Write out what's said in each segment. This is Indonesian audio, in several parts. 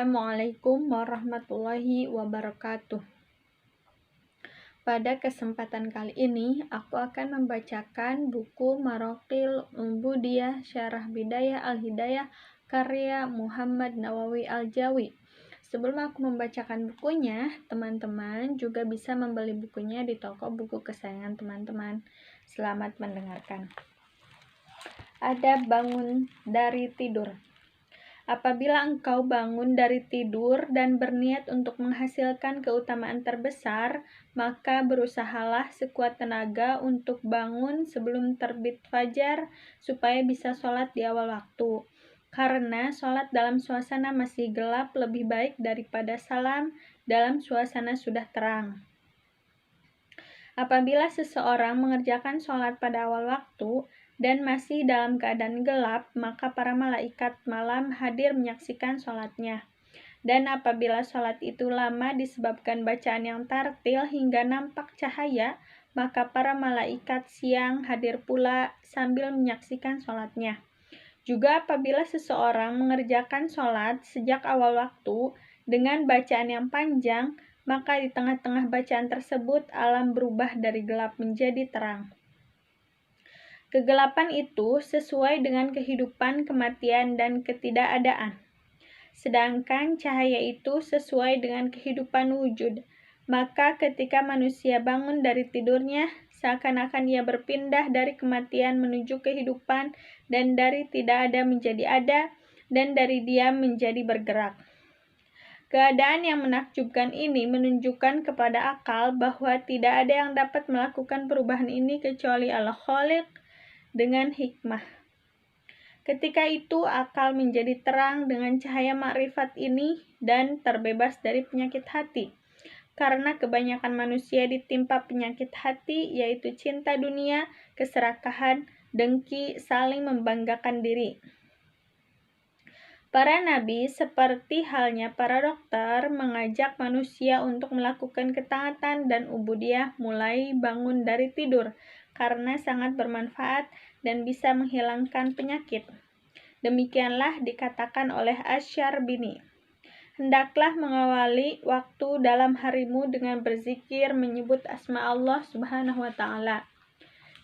Assalamualaikum warahmatullahi wabarakatuh. Pada kesempatan kali ini, aku akan membacakan buku Maraqil Ubudiyah Syarah Bidayah Al-Hidayah karya Muhammad Nawawi Al-Jawi. Sebelum aku membacakan bukunya, teman-teman juga bisa membeli bukunya di toko buku kesayangan teman-teman. Selamat mendengarkan. Adab bangun dari tidur. Apabila engkau bangun dari tidur dan berniat untuk menghasilkan keutamaan terbesar, maka berusahalah sekuat tenaga untuk bangun sebelum terbit fajar supaya bisa sholat di awal waktu. Karena sholat dalam suasana masih gelap lebih baik daripada salam dalam suasana sudah terang. Apabila seseorang mengerjakan sholat pada awal waktu dan masih dalam keadaan gelap, maka para malaikat malam hadir menyaksikan sholatnya. Dan apabila sholat itu lama disebabkan bacaan yang tartil hingga nampak cahaya, maka para malaikat siang hadir pula sambil menyaksikan sholatnya. Juga apabila seseorang mengerjakan sholat sejak awal waktu dengan bacaan yang panjang, maka di tengah-tengah bacaan tersebut alam berubah dari gelap menjadi terang. Kegelapan itu sesuai dengan kehidupan, kematian, dan ketidakadaan. Sedangkan cahaya itu sesuai dengan kehidupan wujud. Maka ketika manusia bangun dari tidurnya, seakan-akan ia berpindah dari kematian menuju kehidupan, dan dari tidak ada menjadi ada, dan dari diam menjadi bergerak. Keadaan yang menakjubkan ini menunjukkan kepada akal bahwa tidak ada yang dapat melakukan perubahan ini kecuali Al-Khaliq dengan hikmah. Ketika itu akal menjadi terang dengan cahaya makrifat ini dan terbebas dari penyakit hati. Karena kebanyakan manusia ditimpa penyakit hati, yaitu cinta dunia, keserakahan, dengki, saling membanggakan diri. Para nabi, seperti halnya para dokter, mengajak manusia untuk melakukan ketaatan dan ubudiyah mulai bangun dari tidur, karena sangat bermanfaat dan bisa menghilangkan penyakit. Demikianlah dikatakan oleh Asy-Syarbini. Hendaklah mengawali waktu dalam harimu dengan berzikir menyebut asma Allah Subhanahu wa Ta'ala.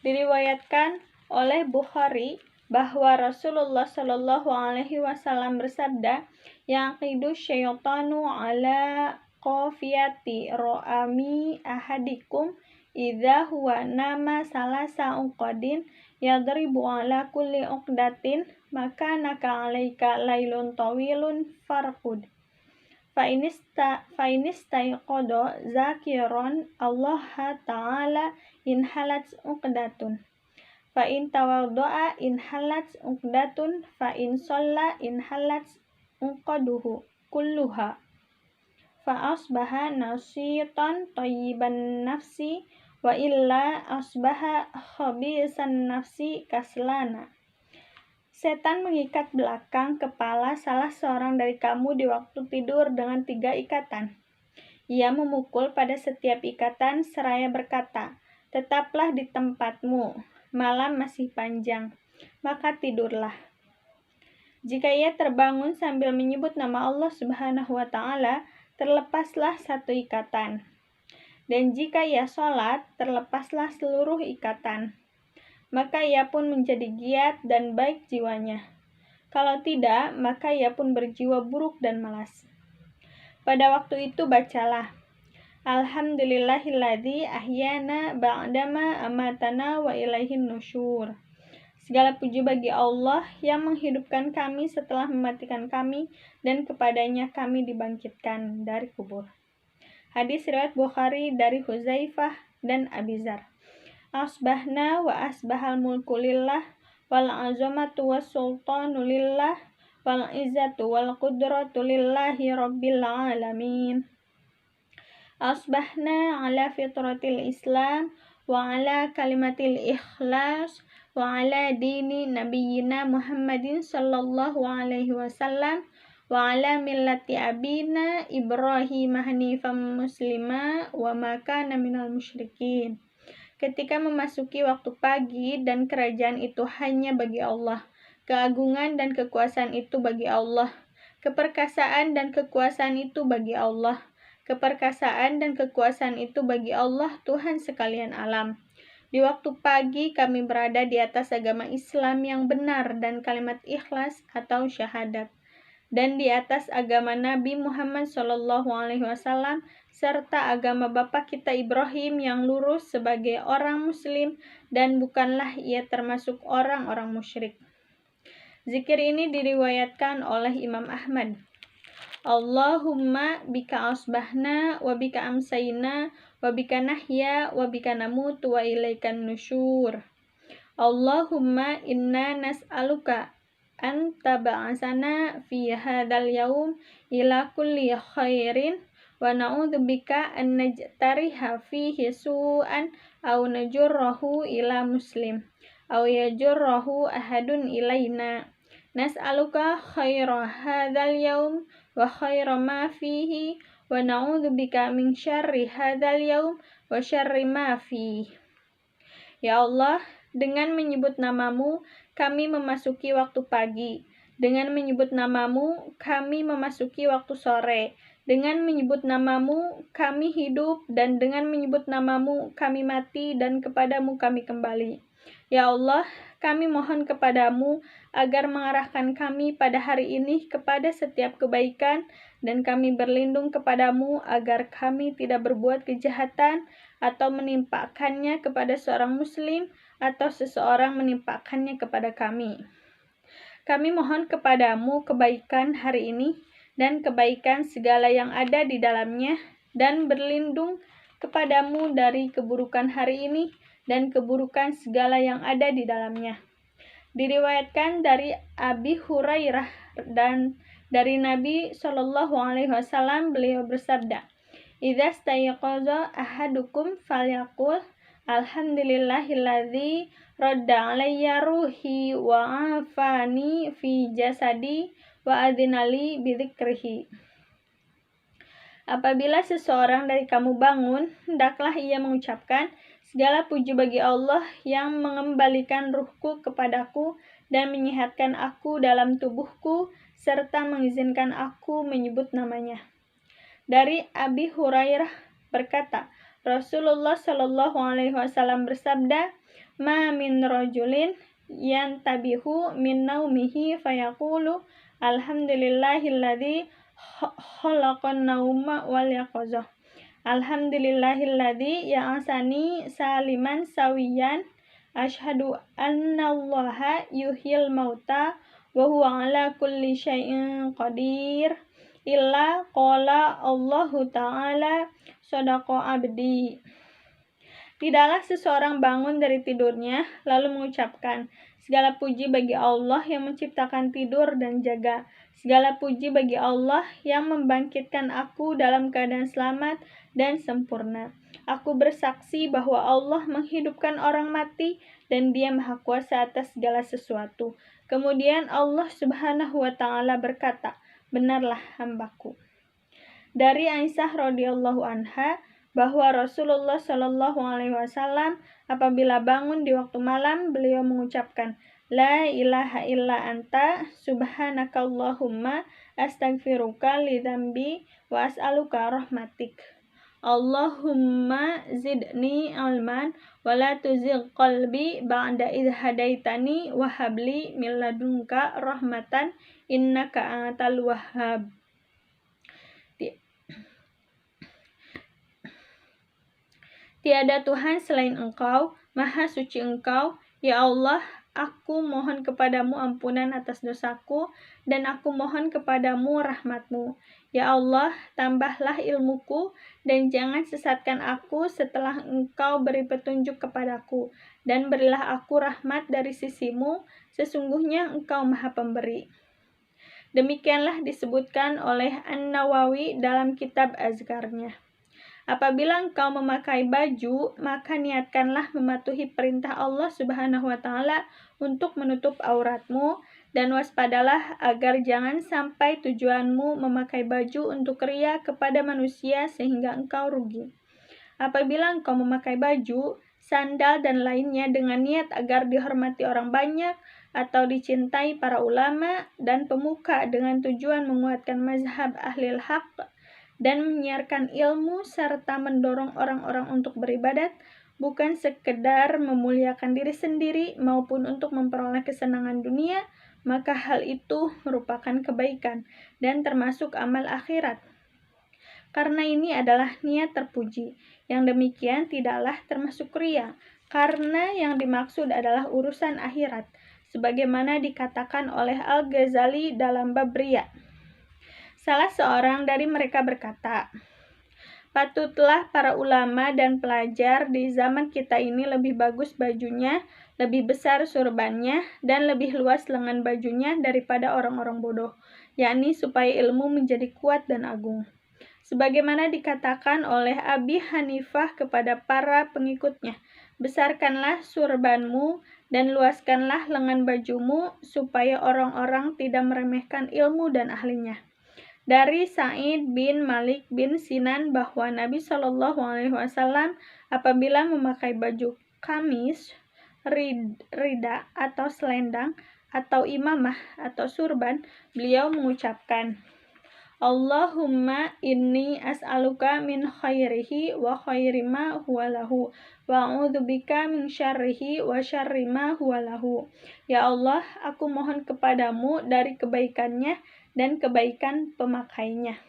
Diriwayatkan oleh Bukhari bahwa Rasulullah Shallallahu Alaihi Wasallam bersabda, "Yaqidu syaitanu ala qafiyati ro'ami ahadikum idza huwa nama salasa uqadin yadribu ala kulli uqdatin maka naka alaika lailun tawilun farqud fa inistaiqodo zakiron Allah Ta'ala inhalat uqdatun fa in tawaddo'a inhalat uqdatun fa in sholla inhalat uqaduhu kulluha fa asbaha nasitan thayyiban nafsi wa illa asbaha khabisan nafsi kaslana." Setan mengikat belakang kepala salah seorang dari kamu di waktu tidur dengan 3 ikatan. Ia memukul pada setiap ikatan seraya berkata, "Tetaplah di tempatmu, malam masih panjang, maka tidurlah." Jika ia terbangun sambil menyebut nama Allah Subhanahu wa Ta'ala, terlepaslah 1 ikatan. Dan jika ia sholat, terlepaslah seluruh ikatan. Maka ia pun menjadi giat dan baik jiwanya. Kalau tidak, maka ia pun berjiwa buruk dan malas. Pada waktu itu bacalah, Alhamdulillahilladzi ahyana ba'dama amatana wa ilaihin nusyur. Segala puji bagi Allah yang menghidupkan kami setelah mematikan kami, dan kepadanya kami dibangkitkan dari kubur. Hadis riwayat Bukhari dari Huzaifah dan Abi Dzar. Asbahna wa asbahal mulku lillah wal azamatu was sultanu lillah wal izzatu wal qudratu lillahi rabbil alamin. Asbahna ala fitratil Islam wa ala kalimatil ikhlas wa ala dini nabiyyina Muhammadin sallallahu alaihi wasallam wa ala millati abina Ibrahim hanifan muslima wa ma kana minal musyrikin. Ketika memasuki waktu pagi dan kerajaan itu hanya bagi Allah, keagungan dan kekuasaan itu bagi Allah, Keperkasaan dan kekuasaan itu bagi Allah. Keperkasaan dan kekuasaan itu bagi Allah, Tuhan sekalian alam. Di waktu pagi kami berada di atas agama Islam yang benar dan kalimat ikhlas atau syahadat, dan di atas agama Nabi Muhammad SAW serta agama bapa kita Ibrahim yang lurus sebagai orang muslim dan bukanlah ia termasuk orang-orang musyrik. Zikir ini diriwayatkan oleh Imam Ahmad. Allahumma bika asbahna wa bika amsayna wa bika nahya wa bika namutu wa ilaikan nusyur. Allahumma inna nas'aluka an tab'asana fi hadzal yaum ila kulli khairin wa na'udzubika an najtariha fihi su'an aw najurrahu ila muslim aw yajurrahu ahadun ilaina. Nas'aluka khaira hadzal yaum wa khaira ma fihi wa na'udzubika min syarri hadzal yaum wa syarri ma fihi. Ya Allah, dengan menyebut namamu kami memasuki waktu pagi, dengan menyebut namamu kami memasuki waktu sore, dengan menyebut namamu kami hidup, dan dengan menyebut namamu kami mati dan kepadamu kami kembali. Ya Allah, kami mohon kepadamu agar mengarahkan kami pada hari ini kepada setiap kebaikan, dan kami berlindung kepadamu agar kami tidak berbuat kejahatan atau menimpakannya kepada seorang muslim atau seseorang menimpakannya kepada kami. Kami mohon kepadamu kebaikan hari ini dan kebaikan segala yang ada di dalamnya, dan berlindung kepadamu dari keburukan hari ini dan keburukan segala yang ada di dalamnya. Diriwayatkan dari Abi Hurairah dan dari Nabi SAW, beliau bersabda, "Idza stayaqaza ahadukum falyaqul alhamdulillahilladzi radda alayya ruhi wa afani fi jasadi wa adzinali bidzikrihi." Apabila seseorang dari kamu bangun, hendaklah ia mengucapkan, "Segala puji bagi Allah yang mengembalikan ruhku kepadaku dan menyehatkan aku dalam tubuhku, serta mengizinkan aku menyebut namanya." Dari Abi Hurairah berkata, Rasulullah SAW bersabda, "Ma min rajulin yantabihu min naumihi fayaqulu alhamdulillahilladzi khalaqan nauma wal yaqazah. Alhamdulillahilladzi ya'asani saliman sawiyan. Asyhadu annallaha yuhyil mauta wa huwa ala kulli syai'in qadir. Illa qala Allahu ta'ala sadaqa abdi." Tidaklah seseorang bangun dari tidurnya lalu mengucapkan, "Segala puji bagi Allah yang menciptakan tidur dan jaga. Segala puji bagi Allah yang membangkitkan aku dalam keadaan selamat dan sempurna. Aku bersaksi bahwa Allah menghidupkan orang mati dan Dia Maha Kuasa atas segala sesuatu." Kemudian Allah Subhanahu wa Ta'ala berkata, "Benarlah hambaku." Dari Aisyah radhiyallahu anha bahwa Rasulullah SAW apabila bangun di waktu malam, beliau mengucapkan, "La ilaha illa anta subhanakallahumma astaghfiruka li dzambi wa as'aluka rahmatik. Allahumma zidni ilman wa la tuzigh qalbi ba'da idh hadaitani wa habli min ladunka rahmatan innaka antal wahhab." Tiada Tuhan selain Engkau, Maha Suci Engkau, ya Allah, aku mohon kepadamu ampunan atas dosaku, dan aku mohon kepadamu rahmatmu. Ya Allah, tambahlah ilmuku, dan jangan sesatkan aku setelah Engkau beri petunjuk kepadaku, dan berilah aku rahmat dari sisimu, sesungguhnya Engkau Maha Pemberi. Demikianlah disebutkan oleh An-Nawawi dalam kitab Azkarnya. Apabila engkau memakai baju, maka niatkanlah mematuhi perintah Allah Subhanahu wa Ta'ala untuk menutup auratmu, dan waspadalah agar jangan sampai tujuanmu memakai baju untuk ria kepada manusia sehingga engkau rugi. Apabila engkau memakai baju, sandal dan lainnya dengan niat agar dihormati orang banyak, atau dicintai para ulama dan pemuka dengan tujuan menguatkan mazhab ahlil haq dan menyiarkan ilmu serta mendorong orang-orang untuk beribadat, bukan sekedar memuliakan diri sendiri maupun untuk memperoleh kesenangan dunia, maka hal itu merupakan kebaikan dan termasuk amal akhirat. Karena ini adalah niat terpuji. Yang demikian tidaklah termasuk riya, karena yang dimaksud adalah urusan akhirat, sebagaimana dikatakan oleh Al-Ghazali dalam bab riya. Salah seorang dari mereka berkata, patutlah para ulama dan pelajar di zaman kita ini lebih bagus bajunya, lebih besar surbannya, dan lebih luas lengan bajunya daripada orang-orang bodoh, yakni supaya ilmu menjadi kuat dan agung. Sebagaimana dikatakan oleh Abi Hanifah kepada para pengikutnya, besarkanlah surbanmu dan luaskanlah lengan bajumu supaya orang-orang tidak meremehkan ilmu dan ahlinya. Dari Sa'id bin Malik bin Sinan bahwa Nabi Shallallahu Alaihi Wasallam apabila memakai baju kamis, rida atau selendang atau imamah atau surban, beliau mengucapkan, Allahumma inni as'aluka min khairihi wa khairi ma huwa lahu wa a'udzubika min syarrihi wa syarri ma huwa lahu. Ya Allah, aku mohon kepadamu dari kebaikannya dan kebaikan pemakainya.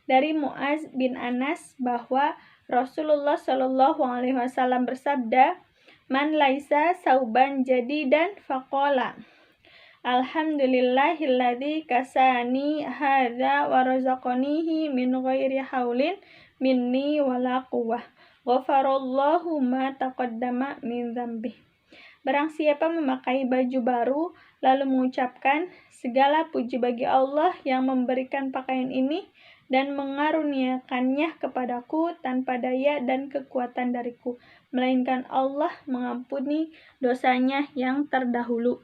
Dari Muaz bin Anas bahwa Rasulullah Shallallahu Alaihi Wasallam bersabda, man laisa sauban jadidan faqala Alhamdulillahilladzi kasani hadza wa razaqanihi min ghairi haulin minni wala quwwah. Ghafarallahu ma taqaddama min dzambi. Barang siapa memakai baju baru lalu mengucapkan, segala puji bagi Allah yang memberikan pakaian ini dan mengaruniakannya kepadaku tanpa daya dan kekuatan dariku, melainkan Allah mengampuni dosanya yang terdahulu.